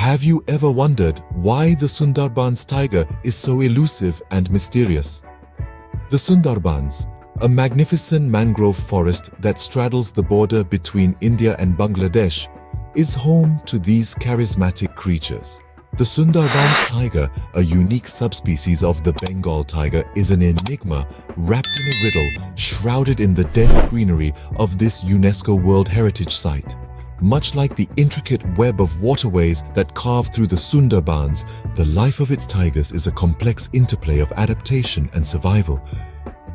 Have you ever wondered why the Sundarbans tiger is so elusive and mysterious? The Sundarbans, a magnificent mangrove forest that straddles the border between India and Bangladesh, is home to these charismatic creatures. The Sundarbans tiger, a unique subspecies of the Bengal tiger, is an enigma wrapped in a riddle, shrouded in the dense greenery of this UNESCO World Heritage Site. Much like the intricate web of waterways that carve through the Sundarbans, the life of its tigers is a complex interplay of adaptation and survival.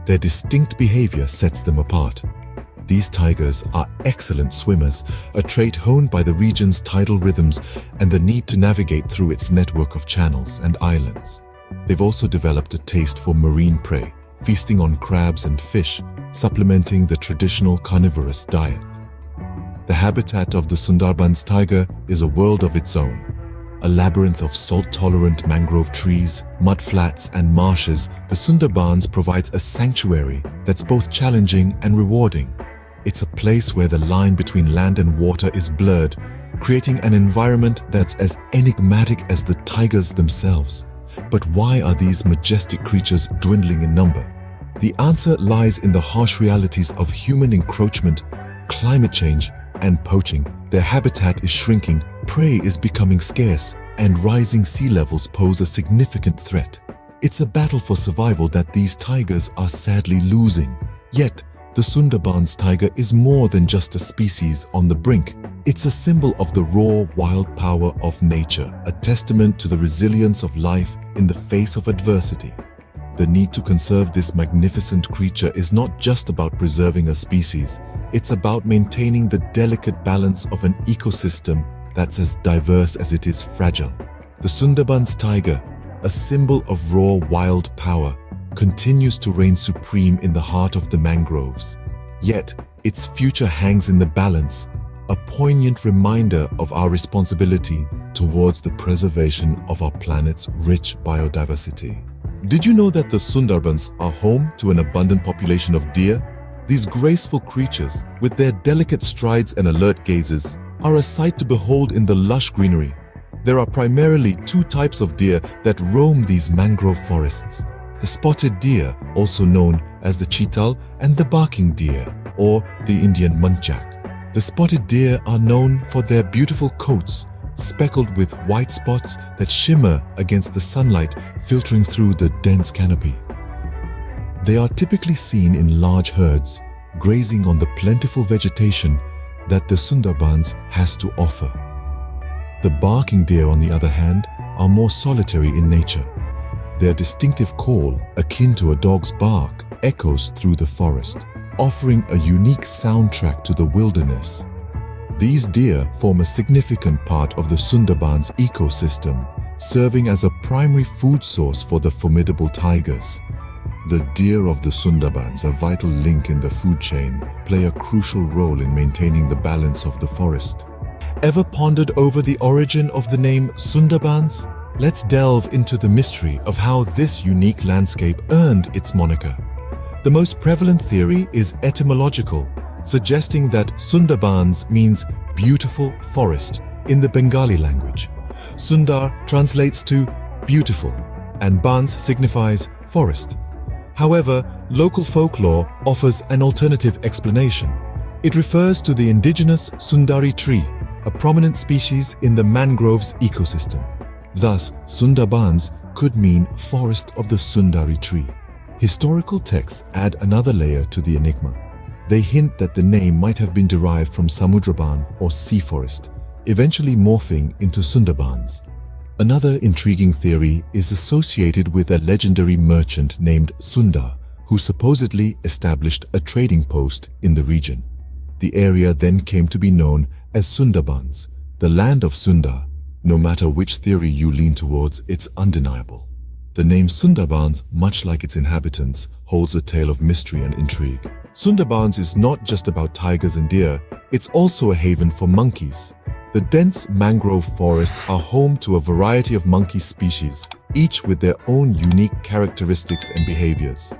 Their distinct behavior sets them apart. These tigers are excellent swimmers, a trait honed by the region's tidal rhythms and the need to navigate through its network of channels and islands. They've also developed a taste for marine prey, feasting on crabs and fish, supplementing the traditional carnivorous diet. The habitat of the Sundarbans tiger is a world of its own. A labyrinth of salt-tolerant mangrove trees, mudflats, and marshes, the Sundarbans provides a sanctuary that's both challenging and rewarding. It's a place where the line between land and water is blurred, creating an environment that's as enigmatic as the tigers themselves. But why are these majestic creatures dwindling in number? The answer lies in the harsh realities of human encroachment, climate change, and poaching. Their habitat is shrinking, prey is becoming scarce, and rising sea levels pose a significant threat. It's a battle for survival that these tigers are sadly losing. Yet, the Sundarbans tiger is more than just a species on the brink. It's a symbol of the raw, wild power of nature, a testament to the resilience of life in the face of adversity. The need to conserve this magnificent creature is not just about preserving a species. It's about maintaining the delicate balance of an ecosystem that's as diverse as it is fragile. The Sundarbans tiger, a symbol of raw, wild power, continues to reign supreme in the heart of the mangroves. Yet, its future hangs in the balance, a poignant reminder of our responsibility towards the preservation of our planet's rich biodiversity. Did you know that the Sundarbans are home to an abundant population of deer? These graceful creatures, with their delicate strides and alert gazes, are a sight to behold in the lush greenery. There are primarily two types of deer that roam these mangrove forests: the spotted deer, also known as the cheetal, and the barking deer, or the Indian muntjac. The spotted deer are known for their beautiful coats, speckled with white spots that shimmer against the sunlight filtering through the dense canopy. They are typically seen in large herds, grazing on the plentiful vegetation that the Sundarbans has to offer. The barking deer, on the other hand, are more solitary in nature. Their distinctive call, akin to a dog's bark, echoes through the forest, offering a unique soundtrack to the wilderness. These deer form a significant part of the Sundarbans ecosystem, serving as a primary food source for the formidable tigers. The deer of the Sundarbans, a vital link in the food chain, play a crucial role in maintaining the balance of the forest. Ever pondered over the origin of the name Sundarbans? Let's delve into the mystery of how this unique landscape earned its moniker. The most prevalent theory is etymological, suggesting that Sundarbans means beautiful forest in the Bengali language. Sundar translates to beautiful, and Bans signifies forest. However, local folklore offers an alternative explanation. It refers to the indigenous Sundari tree, a prominent species in the mangroves ecosystem. Thus, Sundarbans could mean forest of the Sundari tree. Historical texts add another layer to the enigma. They hint that the name might have been derived from Samudraban or sea forest, eventually morphing into Sundarbans. Another intriguing theory is associated with a legendary merchant named Sundar, who supposedly established a trading post in the region. The area then came to be known as Sundarbans, the land of Sundar. No matter which theory you lean towards, it's undeniable. The name Sundarbans, much like its inhabitants, holds a tale of mystery and intrigue. Sundarbans is not just about tigers and deer, it's also a haven for monkeys. The dense mangrove forests are home to a variety of monkey species, each with their own unique characteristics and behaviors.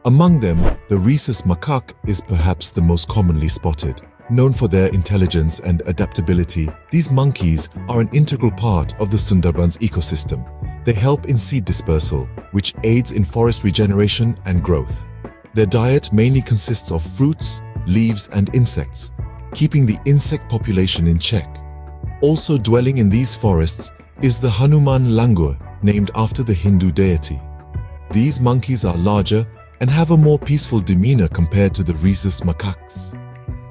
Among them, the rhesus macaque is perhaps the most commonly spotted. Known for their intelligence and adaptability, these monkeys are an integral part of the Sundarbans ecosystem. They help in seed dispersal, which aids in forest regeneration and growth. Their diet mainly consists of fruits, leaves, and insects, keeping the insect population in check. Also dwelling in these forests is the Hanuman langur, named after the Hindu deity. These monkeys are larger and have a more peaceful demeanor compared to the rhesus macaques.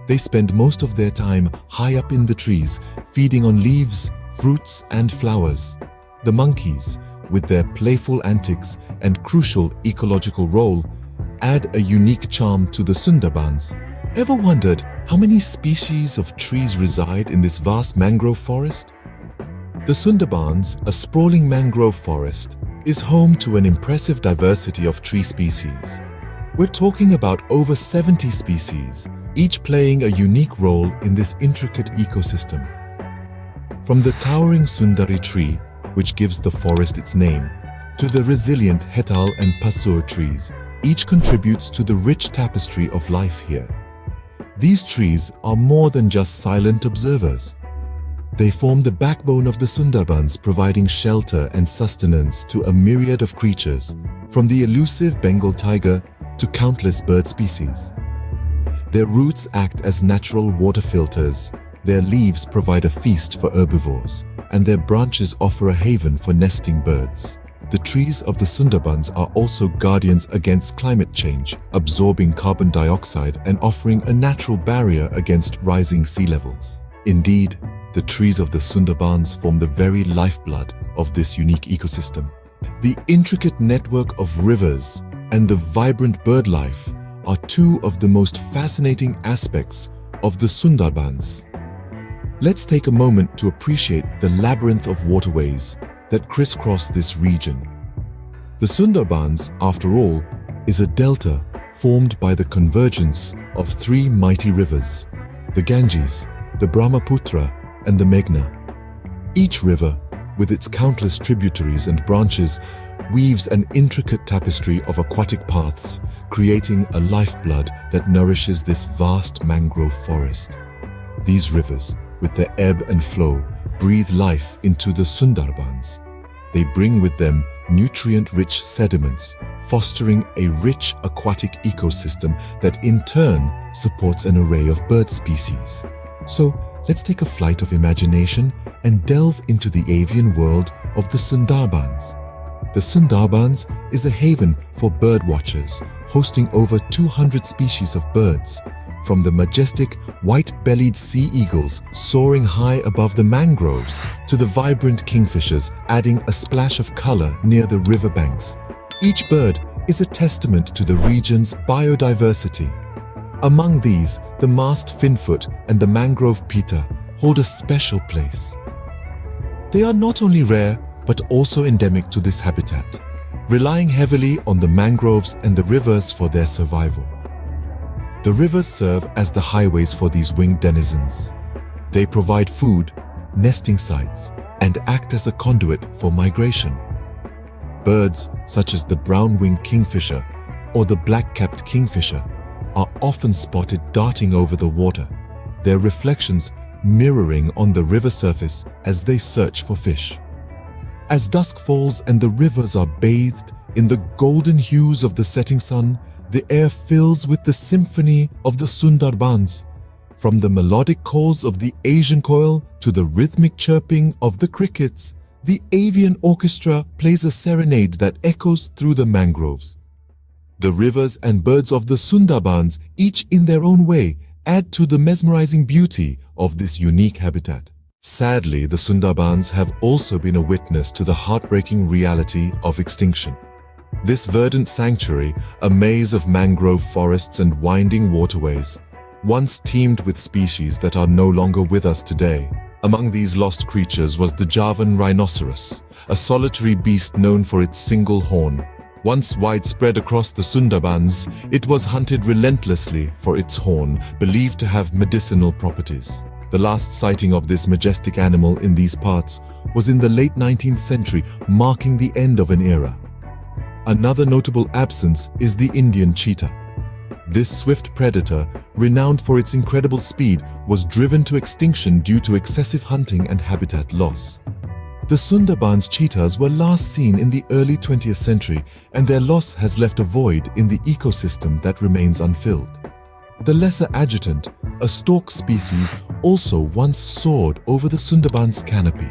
They spend most of their time high up in the trees, feeding on leaves, fruits, and flowers. The monkeys, with their playful antics and crucial ecological role, add a unique charm to the Sundarbans. Ever wondered how many species of trees reside in this vast mangrove forest? The Sundarbans, a sprawling mangrove forest, is home to an impressive diversity of tree species. We're talking about over 70 species, each playing a unique role in this intricate ecosystem. From the towering Sundari tree, which gives the forest its name, to the resilient Hetal and Pasur trees, each contributes to the rich tapestry of life here. These trees are more than just silent observers. They form the backbone of the Sundarbans, providing shelter and sustenance to a myriad of creatures, from the elusive Bengal tiger to countless bird species. Their roots act as natural water filters, their leaves provide a feast for herbivores, and their branches offer a haven for nesting birds. The trees of the Sundarbans are also guardians against climate change, absorbing carbon dioxide and offering a natural barrier against rising sea levels. Indeed, the trees of the Sundarbans form the very lifeblood of this unique ecosystem. The intricate network of rivers and the vibrant bird life are two of the most fascinating aspects of the Sundarbans. Let's take a moment to appreciate the labyrinth of waterways that crisscross this region. The Sundarbans, after all, is a delta formed by the convergence of three mighty rivers, the Ganges, the Brahmaputra, and the Meghna. Each river, with its countless tributaries and branches, weaves an intricate tapestry of aquatic paths, creating a lifeblood that nourishes this vast mangrove forest. These rivers, with their ebb and flow, breathe life into the Sundarbans. They bring with them nutrient-rich sediments, fostering a rich aquatic ecosystem that in turn supports an array of bird species. So, let's take a flight of imagination and delve into the avian world of the Sundarbans. The Sundarbans is a haven for bird watchers, hosting over 200 species of birds, from the majestic white-bellied sea eagles soaring high above the mangroves to the vibrant kingfishers adding a splash of color near the riverbanks. Each bird is a testament to the region's biodiversity. Among these, the masked finfoot and the mangrove pita hold a special place. They are not only rare, but also endemic to this habitat, relying heavily on the mangroves and the rivers for their survival. The rivers serve as the highways for these winged denizens. They provide food, nesting sites, and act as a conduit for migration. Birds such as the brown-winged kingfisher or the black-capped kingfisher are often spotted darting over the water, their reflections mirroring on the river surface as they search for fish. As dusk falls and the rivers are bathed in the golden hues of the setting sun, the air fills with the symphony of the Sundarbans. From the melodic calls of the Asian koel to the rhythmic chirping of the crickets, the avian orchestra plays a serenade that echoes through the mangroves. The rivers and birds of the Sundarbans, each in their own way, add to the mesmerizing beauty of this unique habitat. Sadly, the Sundarbans have also been a witness to the heartbreaking reality of extinction. This verdant sanctuary, a maze of mangrove forests and winding waterways, once teemed with species that are no longer with us today. Among these lost creatures was the Javan rhinoceros, a solitary beast known for its single horn. Once widespread across the Sundarbans, it was hunted relentlessly for its horn, believed to have medicinal properties. The last sighting of this majestic animal in these parts was in the late 19th century, marking the end of an era. Another notable absence is the Indian cheetah. This swift predator, renowned for its incredible speed, was driven to extinction due to excessive hunting and habitat loss. The Sundarbans cheetahs were last seen in the early 20th century, and their loss has left a void in the ecosystem that remains unfilled. The lesser adjutant, a stork species, also once soared over the Sundarbans canopy.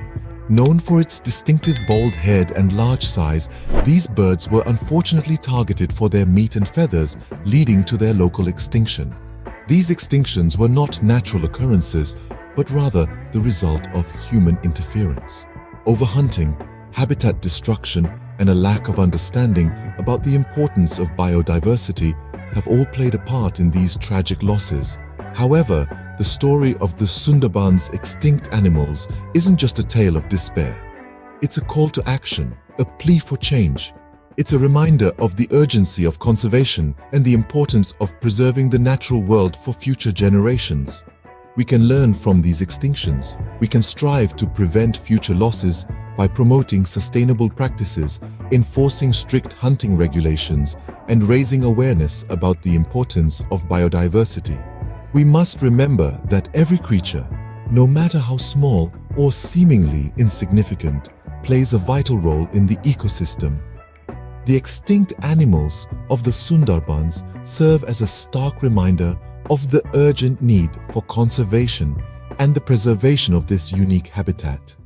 Known for its distinctive bald head and large size, these birds were unfortunately targeted for their meat and feathers, leading to their local extinction. These extinctions were not natural occurrences, but rather the result of human interference. Overhunting, habitat destruction, and a lack of understanding about the importance of biodiversity have all played a part in these tragic losses. However, the story of the Sundarbans' extinct animals isn't just a tale of despair. It's a call to action, a plea for change. It's a reminder of the urgency of conservation and the importance of preserving the natural world for future generations. We can learn from these extinctions. We can strive to prevent future losses by promoting sustainable practices, enforcing strict hunting regulations, and raising awareness about the importance of biodiversity. We must remember that every creature, no matter how small or seemingly insignificant, plays a vital role in the ecosystem. The extinct animals of the Sundarbans serve as a stark reminder of the urgent need for conservation and the preservation of this unique habitat.